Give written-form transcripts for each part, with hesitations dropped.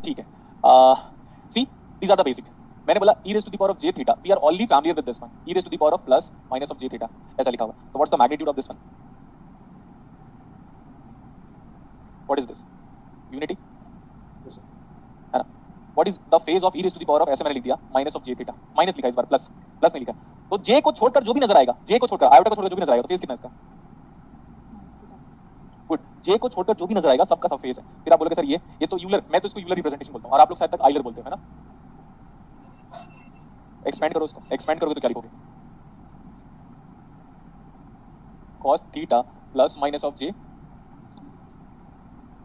ठीक है। See these are the basic. मैंने बोला e raised to the power of j theta, we are only familiar with this one, e raised to the power of plus minus of j theta, ऐसा लिखा हुआ। तो what's the magnitude of this one? What is this? Unity? Yes, sir. है ना? What is the phase of e raised to the power of, ऐसे मैंने लिख दिया minus of j theta, minus लिखा इस बार, प्लस प्लस नहीं लिखा। तो j को छोड़कर जो भी नजर आएगा, j को छोड़कर, आयोटा को छोड़कर जो भी नजर आएगा, तो फेज कितना है इसका? गुड। j को छोड़कर जो भी नजर आएगा सबका सब फेज है। फिर आप बोलोगे सर ये तो यूलर, मैं तो इसको यूलर रिप्रेजेंटेशन बोलता हूं और आप लोग शायद तक आइलर बोलते हो, है ना? एक्सपेंड करो उसको, एक्सपेंड करोगे तो क्या लिखोगे? cos theta plus minus of j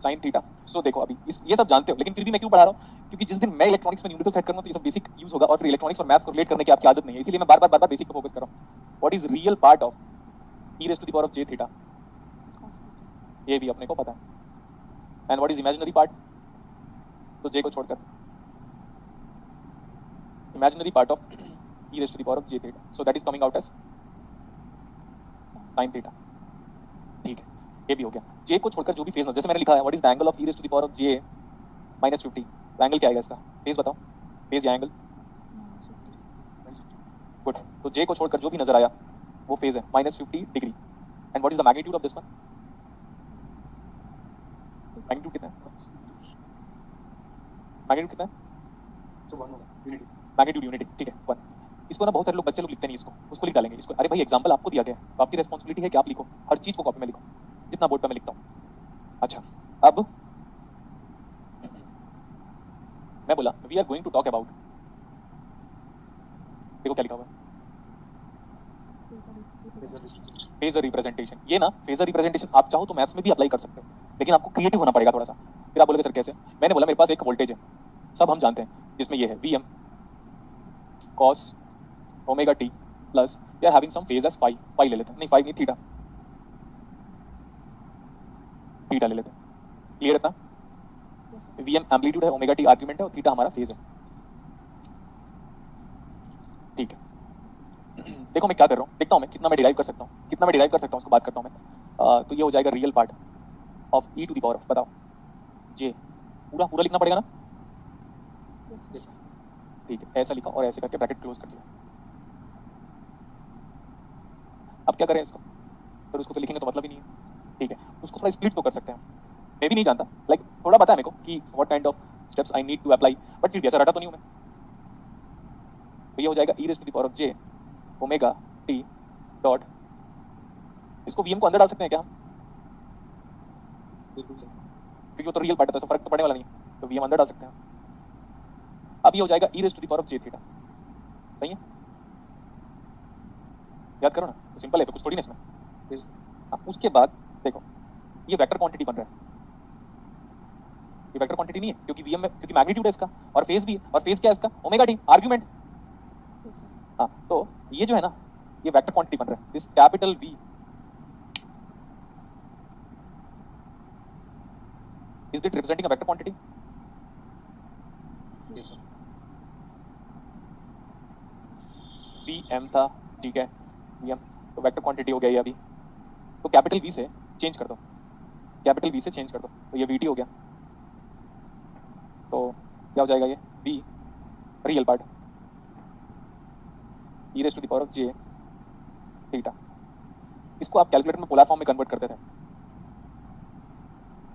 sin theta. So देखो अभी ये सब जानते हो, लेकिन फिर भी मैं क्यों पढ़ा रहा हूं? क्योंकि जिस दिन मैं इलेक्ट्रॉनिक्स में न्यूमेरिकल सेट करूंगा तो ये सब बेसिक यूज होगा, और फिर इलेक्ट्रॉनिक्स और मैथ्स को रिलेट करने की आपकी आदत नहीं है, इसीलिए मैं बार बार बेसिक पे फोकस कर रहा हूं। What is real part of e raised to the power of j theta? ये भी अपने को पता है। And what is imaginary part? तो j को छोड़कर imaginary part of e raised to the power of j theta, so that is coming out as sin theta। ठीक है, ये भी हो गया। j को छोड़कर जो भी फेज ना, जैसे मैंने लिखा है what is the angle of e raised to the power of j minus 50, तो एंगल क्या आएगा इसका? फेज बताओ, फेज या एंगल? गुड। तो j को छोड़कर जो भी नजर आया वो फेज है -50 degree. And what is the magnitude of this one? Magnitude कितना है? मैग्नीट्यूड कितना है? यूनिटी। मैग्नीट्यूड यूनिटी, ठीक है, 1। इसको ना बहुत सारे लोग, बच्चे लोग लिखते नहीं इसको, उसको लिख डालेंगे इसको। अरे भाई एग्जांपल आपको दिया गया है, तो आपकी रिस्पांसिबिलिटी है कि आप लिखो, हर चीज को कॉपी में लिखो, जितना बोर्ड पे मैं लिखता हूँ। अच्छा, अब मैं बोला we are going to talk about, देखो क्या लिखा हुआ है, फेजर रिप्रेजेंटेशन। ये ना फेजर रिप्रेजेंटेशन आप चाहो तो मैथ्स में भी अप्लाई कर सकते हो, लेकिन आपको क्रिएटिव होना पड़ेगा थोड़ा सा। फिर आप बोलोगे सर कैसे? मैंने बोला मेरे पास एक वोल्टेज है, सब हम जानते हैं, जिसमें ये है Vm cos omega t plus we are having some phase as pi, pi ले लेते हैं, नहीं पाई नहीं, थीटा, थीटा ले लेते हैं। क्लियर है ना? Vm एम्पलीट्यूड है, ओमेगा t आर्गुमेंट है, और थीटा हमारा फेज है। ठीक है, देखो मैं क्या कर रहा हूँ, देखता हूँ मैं कितना मैं डिराइव कर सकता हूँ, कितना मैं डिराइव कर सकता हूँ उसको बात करता हूँ मैं। तो ये हो जाएगा real part of e to the power of, बताओ j, पूरा पूरा लिखना पड़ेगा ना? ठीक है, ऐसा लिखा और ऐसे करके ब्रैकेट क्लोज कर दिया। अब क्या करें इसको? फिर उसको तो लिखेंगे तो मतलब ही नहीं है। ठीक है, उसको थोड़ा स्प्लिट तो कर सकते हैं, मैं भी नहीं जानता, लाइक थोड़ा पता है मेरे को कि what kind of steps I need to apply, but फिर भी ऐसा रटा तो नहीं हूं मैं। तो ये हो जाएगा e raised to the power of j omega t dot, इसको Vm को अंदर डाल सकते हैं क्या हम? बिल्कुल सर। क्योंकि वो तो रियल पार्ट है, तो फर्क तो पड़ने वाला नहीं, तो Vm अंदर डाल सकते हैं। अब ये हो जाएगा e raised to the power of j theta, सही है? याद करो ना, तो सिंपल है, तो कुछ थोड़ी ना इसमें। यस। अब उसके बाद देखो ये वेक्टर क्वांटिटी बन रहा है, ये वेक्टर क्वांटिटी नहीं है क्योंकि Vm में, क्योंकि मैग्नीट्यूड है इसका और फेज भी है, और फेज क्या है इसका? Omega t argument. हाँ, तो ये जो है ना, ये वेक्टर क्वांटिटी बन रहा है, this capital V is it representing a vector quantity? Yes sir. Vm था, ठीक है, Vm तो वेक्टर क्वांटिटी हो गया ये अभी, तो कैपिटल V से चेंज कर दो, कैपिटल V से चेंज कर दो, तो ये Vt हो गया। तो क्या हो जाएगा ये? V real part e raised to the power of j theta. इसको आप कैलकुलेटर में पोलर फॉर्म में कन्वर्ट करते थे।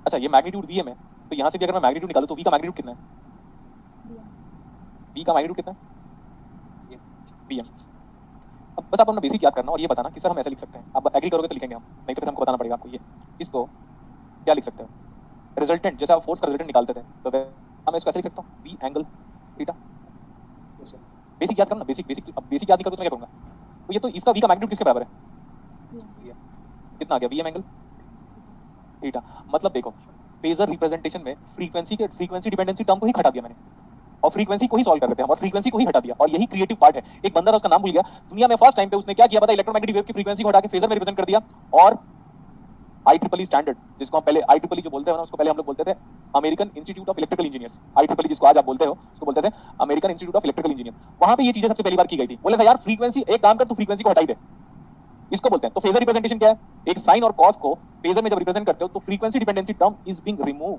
अच्छा, ये मैग्नीट्यूड Vm है, तो यहाँ से भी अगर मैं मैग्नीट्यूड निकालूं तो V का मैग्नीट्यूड कितना है? V का मैग्नीट्यूड कितना है? Vm। अब बस आप अपना बेसिक याद करना और ये बताना कि सर हम ऐसे लिख सकते हैं, आप एग्री करोगे तो लिखेंगे हम, नहीं तो फिर हमको बताना पड़ेगा आपको। ये इसको क्या लिख सकते हो? रिजल्टेंट, जैसे आप फोर्स का रिजल्टेंट निकालते थे, तो मैं इसको ऐसे लिख सकता हूँ, V angle theta. Yes sir. Basic याद करना, बेसिक बेसिक, अब बेसिक याद नहीं करोगे तो मैं क्या करूँगा? तो ये तो इसका V का मैग्नीट्यूड किसके बराबर है? कितना आ गया? Vm angle theta. मतलब देखो फेजर रिप्रेजेंटेशन में फ्रीक्वेंसी डिपेंडेंसी टर्म को ही हटा दिया मैंने, और फ्रीक्वेंसी को ही सॉल्व कर रहे थे हम, और फ्रीक्वेंसी को ही हटा दिया, और यही क्रिएटिव पार्ट है। एक बंदा था, उसका नाम भूल गया, दुनिया में फर्स्ट टाइम पे उसने क्या किया पता? इलेक्ट्रोमैग्नेटिक वेव की फ्रीक्वेंसी को हटा के फेजर में रिप्रेजेंट कर दिया। और IEEE स्टैंडर्ड, जिसको हम पहले IEEE जो बोलते हैं ना, उसको पहले हम लोग बोलते थे American institute of electrical engineers. IEEE जिसको आज आप बोलते हो उसको बोलते थे American institute of electrical engineer. वहां पे ये चीजें सबसे पहली बार की गई थी। बोले था यार फ्रीक्वेंसी, एक काम कर तू फ्रीक्वेंसी को हटाई दे, इसको बोलते हैं। तो फेजर रिप्रेजेंटेशन क्या है? एक साइन और कॉस को फेजर में जब रिप्रेजेंट करते हो तो frequency dependency term is being remove,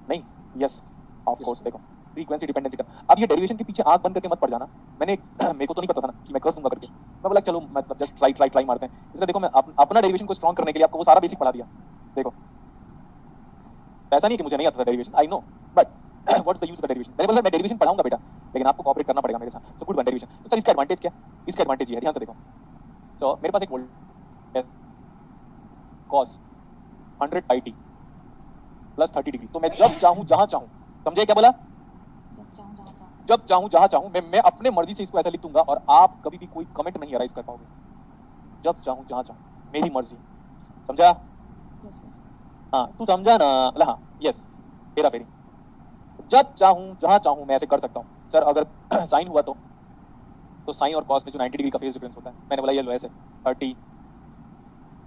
नहीं, yes of Yes, course sir. देखो फ्रीक्वेंसी डिपेंडेंसी का अब ये डेरिवेशन के पीछे आंख बंद करके मत पड़ जाना मैंने मेरे को तो नहीं पता था ना कि मैं कर दूंगा करके मैं बोला चलो मतलब जस्ट ट्राई मारते हैं इसलिए देखो मैं अपना डेरिवेशन को स्ट्रॉन्ग करने के लिए आपको वो सारा बेसिक पढ़ा दिया देखो ऐसा नहीं कि मुझे नहीं आता था derivation I know but what's the use of derivation मैंने बोला मैं डेरिवेशन पढ़ाऊंगा बेटा लेकिन आपको कोऑपरेट करना पड़ेगा मेरे साथ सो गुड वन डेरिवेशन तो सर इसका एडवांटेज क्या इसका एडवांटेज ये है ध्यान से देखो सो मेरे पास एक वोल्ट है cos 100 pi t plus 30 degree तो मैं जब चाहूं जहां चाहूं समझे क्या बोला जब चाहूँ जहाँ चाहूँ जब चाहूं जहां चाहूं मैं अपने मर्जी से इसको ऐसा लिख दूंगा और आप कभी भी कोई कमेंट नहीं अराइज कर पाओगे जब चाहूं जहां चाहूं मेरी मर्जी समझा यस सर हाँ तू समझा ना बोला हाँ यस तेरा फेरी जब चाहूं जहां चाहूं मैं ऐसे कर सकता हूं सर अगर साइन हुआ तो साइन और कॉस में जो 90 डिग्री का फेज डिफरेंस होता है मैंने बोला ये लो ऐसे 30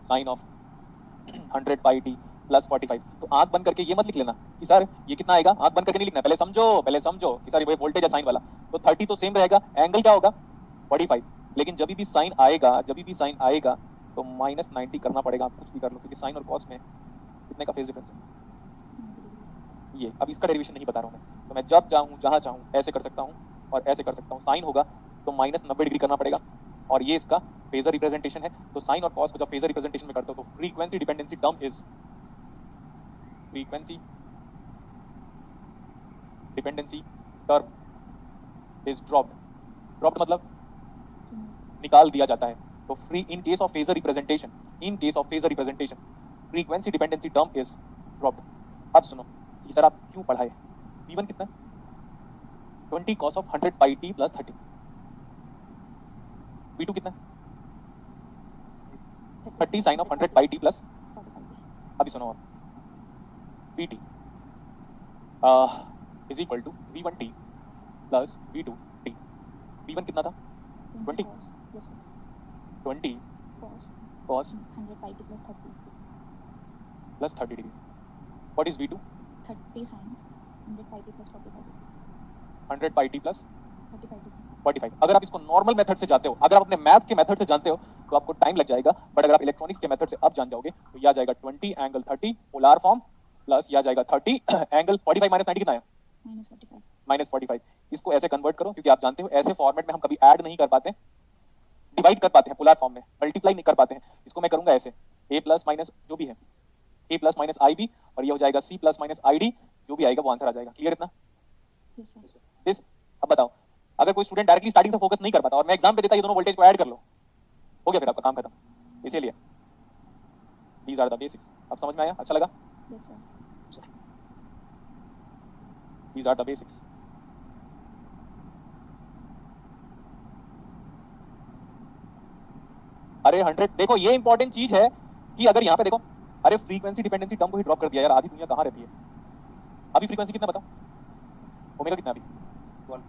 sine of 100 pi t plus 45 तो आंख बंद करके ये मत लिख लेना कि सर ये कितना आएगा आंख बंद करके नहीं लिखना पहले समझो कि सर ये वोल्टेज है साइन वाला तो 30 तो सेम रहेगा एंगल क्या होगा 45 लेकिन जब भी साइन आएगा तो माइनस 90 करना पड़ेगा आप कुछ भी कर लो क्योंकि साइन और कॉस में कितने का फेज डिफरेंस है ये अब इसका डेरिवेशन नहीं बता रहा हूँ मैं तो मैं जब चाहूँ जहां चाहूँ ऐसे कर सकता हूँ और ऐसे कर सकता हूँ साइन होगा तो माइनस 90 डिग्री करना पड़ेगा और ये इसका फेजर रिप्रेजेंटेशन है तो साइन और कॉस को जब फेजर रिप्रेजेंटेशन में करते हो तो frequency dependency term is frequency dependency term is dropped मतलब निकाल दिया जाता है तो free in case of phasor representation frequency dependency term is dropped अब सुनो ये सर आप क्यों पढ़ाए v1 कितना 20 cos of 100 pi t plus 30 v2 कितना 30 sin of 100 pi t plus अभी सुनो और vt is equal to v1 t plus v2 t v1 कितना था 20 yes sir 20 cos cos 100 pi t plus 30 plus 30 degree what is v2 30 sin 100 pi t plus 45 100 pi t plus 45 degree 45 अगर आप इसको normal method से जाते हो अगर आप अपने मैथ के मेथड से जानते हो तो आपको टाइम लग जाएगा बट अगर आप इलेक्ट्रॉनिक्स के मेथड से अब जान जाओगे तो यह आ जाएगा 20 एंगल 30 पोलर फॉर्म प्लस यह आ जाएगा 30 एंगल 45 माइनस 90 कितना है -45 माइनस 45 इसको ऐसे कन्वर्ट करो क्योंकि आप जानते हो ऐसे फॉर्मेट में हम कभी ऐड नहीं कर पाते डिवाइड कर पाते हैं पोलर फॉर्म में मल्टीप्लाई नहीं कर पाते हैं इसको मैं करूंगा ऐसे a प्लस माइनस जो भी है a plus minus i b और ये हो जाएगा c plus minus i d जो भी आएगा वो आंसर आ जाएगा क्लियर इतना यस सर दिस अब बताओ अगर कोई स्टूडेंट डायरेक्टली स्टार्टिंग से फोकस नहीं कर पाता और मैं एग्जाम पे देता ये दोनों वोल्टेज को ऐड कर लो हो गया फिर आपका काम खत्म इसीलिए दीज आर द बेसिक्स अब समझ में आया अच्छा लगा yes sir these are the basics अरे 100 देखो ये इंपॉर्टेंट चीज है कि अगर यहाँ पे देखो अरे फ्रीक्वेंसी डिपेंडेंसी टर्म को ही ड्रॉप कर दिया यार आधी दुनिया कहाँ रहती है अभी फ्रीक्वेंसी कितना बताओ ओमेगा कितना अभी 12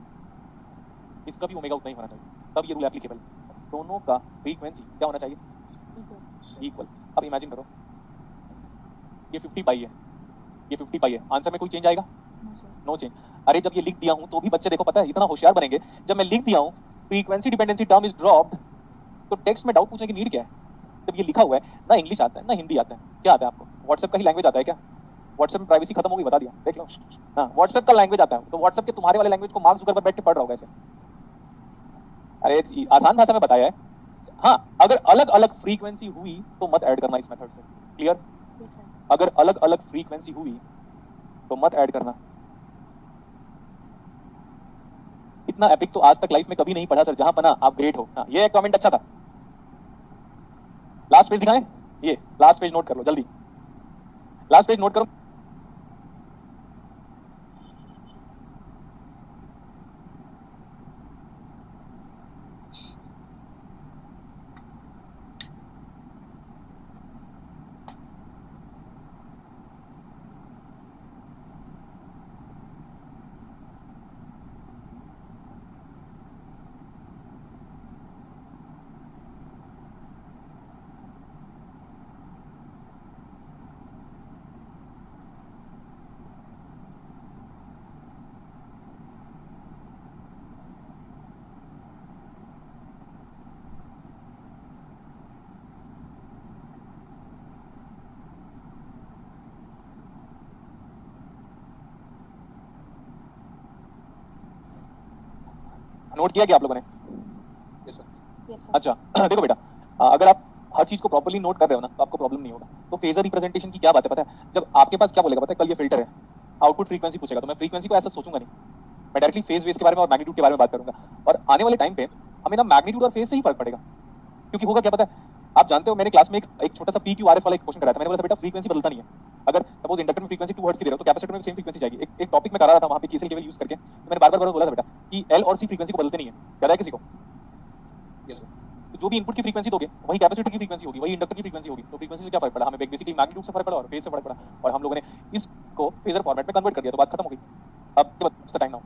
इसका भी ओमेगा उतना ही होना चाहिए तब ये रूल एप्लीकेबल दोनों का फ्रीक्वेंसी क्या होना चाहिए इक्वल इक्वल अब इमेजिन करो ये 50 पाई है ये 50 पाई है आंसर में कोई चेंज आएगा नो सर नो चेंज अरे जब ये लिख दिया हूं तो भी बच्चे देखो पता है इतना होशियार बनेंगे जब मैं लिख दिया हूं frequency dependency term is dropped तो टेक्स्ट में डाउट पूछने की नीड क्या है जब ये लिखा हुआ है ना इंग्लिश आता है ना हिंदी आता है क्या आता है आपको व्हाट्सएप का ही लैंग्वेज आता है क्या व्हाट्सएप में प्राइवेसी खत्म हो गई बता दिया देख लो हाँ व्हाट्सएप का लैंग्वेज आता है तो व्हाट्सएप के तुम्हारे वाले लैंग्वेज को मार्क जुकर पर बैठ के पढ़ रहा होगा ऐसे अरे आसान भाषा में बताया है हाँ अगर अलग अलग फ्रीक्वेंसी हुई तो मत ऐड करना इस मेथड से क्लियर यस सर अगर अलग अलग फ्रीक्वेंसी हुई तो मत ऐड करना इतना एपिक तो आज तक लाइफ में कभी नहीं पढ़ा सर जहां पना आप ग्रेट हो हाँ ये कमेंट अच्छा था लास्ट पेज दिखाएं ये लास्ट पेज नोट कर लो जल्दी लास्ट पेज नोट करो नोट किया क्या आप लोगों ने? Yes, sir. Yes, sir. अच्छा देखो बेटा, अगर आप हर चीज को प्रॉपर्ली नोट कर रहे हो ना तो आपको प्रॉब्लम नहीं होगा। तो फेजर रिप्रेजेंटेशन की क्या बात है पता है? जब आपके पास क्या बोलेगा पता है, कल ये फिल्टर है, आउटपुट फ्रीक्वेंसी पूछेगा, तो मैं फ्रीक्वेंसी को ऐसा सोचूंगा नहीं, मैं डायरेक्टली फेज वेज के बारे में और मैग्नीट्यूड के बारे में बात करूंगा। और आने वाले टाइम पे हमें ना मैग्नीट्यूड और फेज से ही फर्क पड़ेगा, क्योंकि होगा क्या पता है, आप जानते हो मैंने क्लास में एक छोटा सा PQRS वाला एक क्वेश्चन कराया था। मैंने बोला था बेटा फ्रीक्वेंसी बदलता नहीं है, अगर सपोज इंडक्टर में फ्रीक्वेंसी 2 हर्ट्ज की दे रहे हो तो कैपेसिटर में सेम फ्रीक्वेंसी जाएगी। एक टॉपिक में करा रहा था वहां पे KCL केवल यूज करके, तो मैंने बार बार बोला था बेटा कि L और C फ्रीक्वेंसी को बदलते नहीं है, याद है किसी को? Yes, sir. तो जो भी इनपुट की फ्रीक्वेंसी दोगे वही कैपेसिटर की फ्रीक्वेंसी होगी, वही इंडक्टर की फ्रीक्वेंसी होगी। तो फ्रीक्वेंसी से क्या फर्क पड़ा हमें? बेसिकली मैग्नीट्यूड से फर्क पड़ा और फेज से फर्क पड़ा, और हम लोगों ने इसको फेजर फॉर्मेट में कन्वर्ट कर दिया, तो बात खत्म हो गई। अब टाइम नाउ।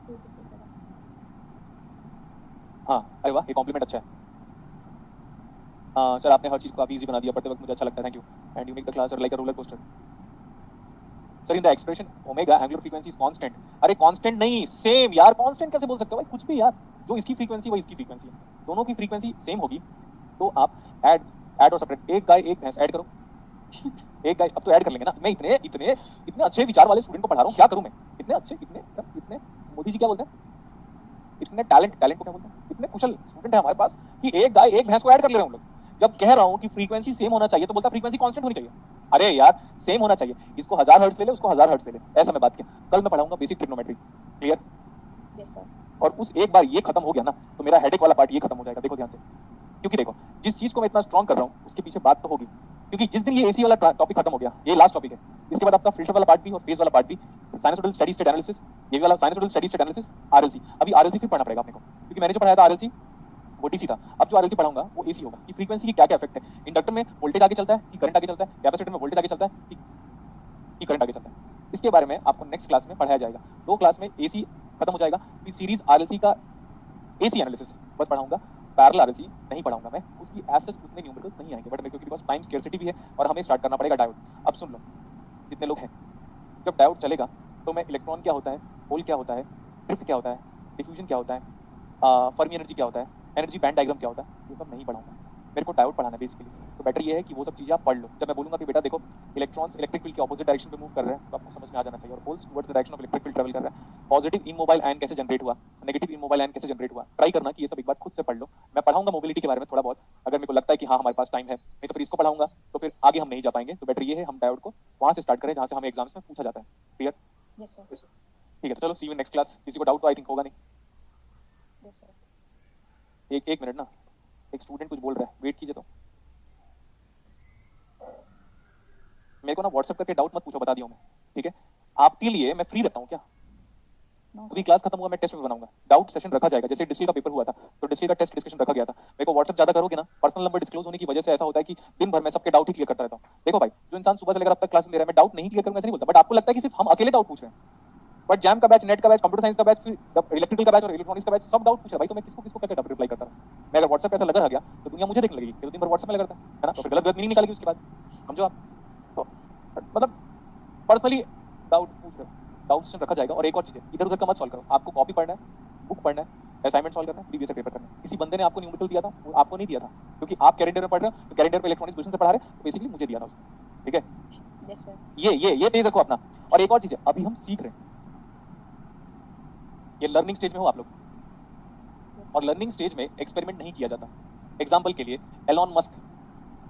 257. हाँ अरे वाह, ये कॉम्प्लीमेंट अच्छा है। हाँ सर, आपने हर चीज को काफी इजी बना दिया, पढ़ते वक्त मुझे अच्छा लगता है, thank you. And you make the class like a roller coaster. Sir in the expression omega angular frequency is constant. अरे कांस्टेंट नहीं, सेम यार। कांस्टेंट कैसे बोल सकते हो भाई? कुछ भी यार, जो इसकी फ्रीक्वेंसी वही इसकी फ्रीक्वेंसी है, दोनों की फ्रीक्वेंसी सेम होगी। तो आप ऐड और सब्ट्रैक्ट, एक गाय एक भैंस ऐड करो। एक गाय, अब तो ऐड कर लेंगे ना। मैं इतने इतने इतने अच्छे विचार वाले स्टूडेंट को पढ़ा रहा हूँ, क्या करूँ मैं? इतने अच्छे, इतने मोदी जी क्या बोलते हैं, इतने टैलेंट को क्या बोलते हैं, इतने कुशल स्टूडेंट है हमारे पास कि एक गाय एक भैंस को ऐड कर ले रहे हैं हम लोग। जब कह रहा हूँ कि फ्रीक्वेंसी सेम होना चाहिए तो बोलता फ्रीक्वेंसी कांस्टेंट होनी चाहिए। अरे यार सेम होना चाहिए, इसको 1000 हर्ट्ज ले ले, उसको 1000 हर्ट्ज ले ले, ऐसा मैं बात किया। कल मैं पढ़ाऊंगा basic trigonometry, clear? Yes, sir. और उस एक बार ये खत्म हो गया ना तो मेरा हेडेक वाला पार्ट ये खत्म हो जाएगा। देखो ध्यान से, क्योंकि देखो जिस चीज को मैं इतना स्ट्रॉन्ग कर रहा हूँ उसके पीछे बात तो होगी, क्योंकि जिस दिन ये AC वाला टॉपिक खत्म हो गया, ये लास्ट टॉपिक है, इसके बाद आपका फिल्टर वाला पार्ट भी और फेज वाला पार्ट भी, साइनसोइडल स्टेडी स्टेट एनालिसिस, ये वाला sinusoidal steady state analysis, RLC। अभी RLC फिर पढ़ना पड़ेगा अपने को, क्योंकि मैंने जो पढ़ाया था RLC वो DC था। अब जो RLC पढ़ाऊंगा वो AC होगा, कि फ्रीक्वेंसी की क्या क्या इफेक्ट है, इंडक्टर में वोल्टेज आगे चलता है कि करंट आगे चलता है, कैपेसिटर में वोल्टेज आगे चलता है कि करंट आगे चलता है, इसके बारे में आपको नेक्स्ट क्लास में पढ़ाया जाएगा। 2 क्लास में AC खत्म हो जाएगा, फिर सीरीज RLC का AC एनालिसिस बस पढ़ाऊंगा, पैरेलल RLC नहीं पढ़ाऊंगा मैं, उसकी एज सच उतने न्यूमेरिकल्स नहीं आएंगे, बट मेरे को बिकॉज़ टाइम स्केर्सिटी भी है और हमें स्टार्ट करना पड़ेगा डायोड। अब सुन लो जितने लोग हैं, जब डायोड चलेगा तो मैं इलेक्ट्रॉन क्या होता है, होल क्या होता है, ड्रिफ्ट क्या होता है, डिफ्यूजन क्या होता है, फर्मी एनर्जी क्या होता है, एनर्जी बैंड डायग्राम क्या होता है, ये सब नहीं पढ़ाऊंगा, मेरे को डायोड पढ़ाना है बेसिकली। तो बेटर ये है कि वो सब चीज़ें आप पढ़ लो। जब मैं बोलूंगा कि बेटा देखो इलेक्ट्रॉन्स इलेक्ट्रिक फील्ड के ऑपोजिट डायरेक्शन पे मूव कर रहे हैं तो आपको समझ में आ जाना चाहिए, और holes towards the direction of electric field travel कर रहा है। पॉजिटिव इमोबाइल आयन कैसे जनरेट हुआ, नेगेटिव इमोबाइल आयन कैसे जनरेट हुआ, ट्राई करना कि ये सब एक बार खुद से पढ़ लो। मैं पढ़ाऊंगा मोबिलिटी के बारे में थोड़ा बहुत, अगर मेरे को लगता है कि हाँ हमारे पास टाइम है, नहीं तो फिर इसको पढ़ाऊंगा, तो फिर आगे हम नहीं जा पाएंगे। तो बेटर ये है हम डायोड को वहां से स्टार्ट करें जहां से हमें एग्जाम्स में पूछा जाता है। Clear? Yes, sir. Yes, sir. ठीक है, तो चलो सी यू नेक्स्ट क्लास। किसी को डाउट तो आई थिंक होगा नहीं। Yes, sir. एक मिनट ना, एक स्टूडेंट कुछ बोल रहा है, वेट कीजिए। तो मेरे को ना व्हाट्सएप करके डाउट मत पूछो, बता दिया हूं मैं, ठीक है? आपके लिए मैं फ्री रहता हूँ क्या? No, अभी sir. क्लास खत्म हुआ मैं टेस्ट पे बनाऊंगा, डाउट सेशन रखा जाएगा, जैसे डिस्टिल का पेपर हुआ था तो डिस्टिल का टेस्ट डिस्कशन रखा गया था। मेरे को व्हाट्सएप ज्यादा करोगे ना, पर्सनल नंबर डिस्क्लोज होने की वजह से ऐसा होता है कि दिन भर मैं सबके डाउट ही क्लियर करता रहता हूँ। देखो भाई, जो इंसान सुबह से लेकर अब तक क्लास ले रहा है, मैं डाउट नहीं क्लियर करूंगा ऐसे नहीं बोलता, बट आपको लगता है कि सिर्फ हम अकेले डाउट पूछ रहे हैं, बट जैम का बैच, नेट का बैच, कंप्यूटर साइंस का बैच, फिर इलेक्ट्रिकल का बैच और इलेक्ट्रॉनिक्स का बैच सब डाउट पूछ रहा है भाई। तो मैं किसको किसको क्या रिप्लाई करता रहा? मैं अगर व्हाट्सएप ऐसा लगा गया तो दुनिया मुझे देखने लगेगी कि तो दिन भर व्हाट्सएप में लगा रहता है ना, तो फिर गलत मीनिंग निकालेगी उसके बाद, समझो आप? तो मतलब पर्सनली डाउट पूछ रहे हो, डाउट सेशन रखा जाएगा। और एक और चीज है, इधर उधर का मत सॉल्व करो, आपको कॉपी पढ़ना है, बुक पढ़ना है, असाइनमेंट सॉल्व करना है, प्रीवियस पेपर करना है। किसी बंदे ने आपको न्यूमेरिकल दिया था, वो आपको नहीं दिया था, क्योंकि आप कैलेंडर में पढ़ रहे हो, तो कैलेंडर पे इलेक्ट्रॉनिक्स क्वेश्चन से पढ़ा रहे, तो बेसिकली मुझे दिया था उसने, ठीक है? Yes, sir. ये तेज रखो अपना। और एक और चीज है, अभी हम सीख रहे हैं, ये लर्निंग स्टेज में हो आप लोग, Yes, और sir. लर्निंग स्टेज में एक्सपेरिमेंट नहीं किया जाता। एग्जाम्पल के लिए एलॉन मस्क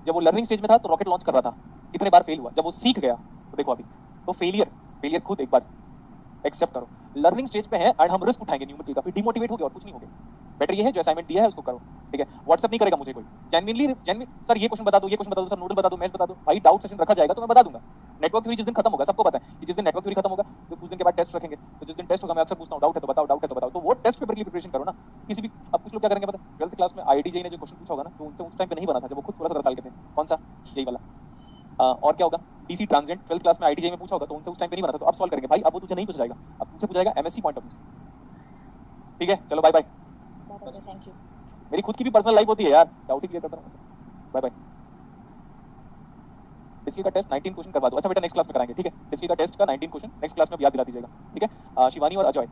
जब वो लर्निंग स्टेज में था तो रॉकेट लॉन्च कर रहा था, कितने बार फेल हुआ। जब वो सीख गया तो देखो अभी, तो फेलियर खुद एक बार एक्सेप्ट करो। लर्निंग स्टेज पे है एंड हम रिस्क उठाएंगे न्यूमेरिकल का, फिर डिमोटिवेट हो गया और कुछ नहीं हो गया। बेटर ये है जो असाइनमेंट दिया है उसको करो, ठीक है? व्हाट्सएप नहीं करेगा मुझे कोई, जेन्युइनली सर ये क्वेश्चन बता दो, ये क्वेश्चन बता दो, सर नोडल बता दो, मैथ्स बता दो। भाई डाउट सेशन रखा जाएगा तो मैं बता दूंगा। नेटवर्क थ्योरी जिस दिन खत्म होगा, सबको पता है कि जिस दिन नेटवर्क थ्योरी खत्म होगा तो कुछ दिन के बाद टेस्ट रखेंगे, तो जिस दिन टेस्ट होगा मैं अक्सर पूछता हूं डाउट है तो बताओ, डाउट है तो बताओ, तो वो टेस्ट पेपर की प्रिपरेशन करो ना। किसी भी, अब कुछ लोग क्या करेंगे पता है, 12th क्लास में IIT-JEE ने जो क्वेश्चन पूछा होगा ना, तो उनसे उस टाइम पे नहीं बना था जब वो खुद 16-17 साल के थे। कौन सा? यही वाला। और क्या होगा, DC ट्रांजिएंट 12th क्लास में IIT-JEE में पूछा होगा तो उनसे उस टाइम पे नहीं बना था, तो अब सॉल्व करेंगे भाई। अब वो तुझे नहीं पूछा जाएगा, अब तुझे पूछा जाएगा MSc पॉइंट ऑफ व्यू से, ठीक है? चलो bye bye. Bye, sir. Thank you. मेरी खुद की भी पर्सनल लाइफ होती है यार, डाउट ही क्लियर करता रहूं। Bye bye. डिस्कल का टेस्ट 19 क्वेश्चन करवा दो। अच्छा बेटा नेक्स्ट क्लास में कराएंगे, ठीक है? डिस्कल का टेस्ट का 19 क्वेश्चन नेक्स्ट क्लास में याद दिला दीजिएगा, ठीक है? शिवानी और अजय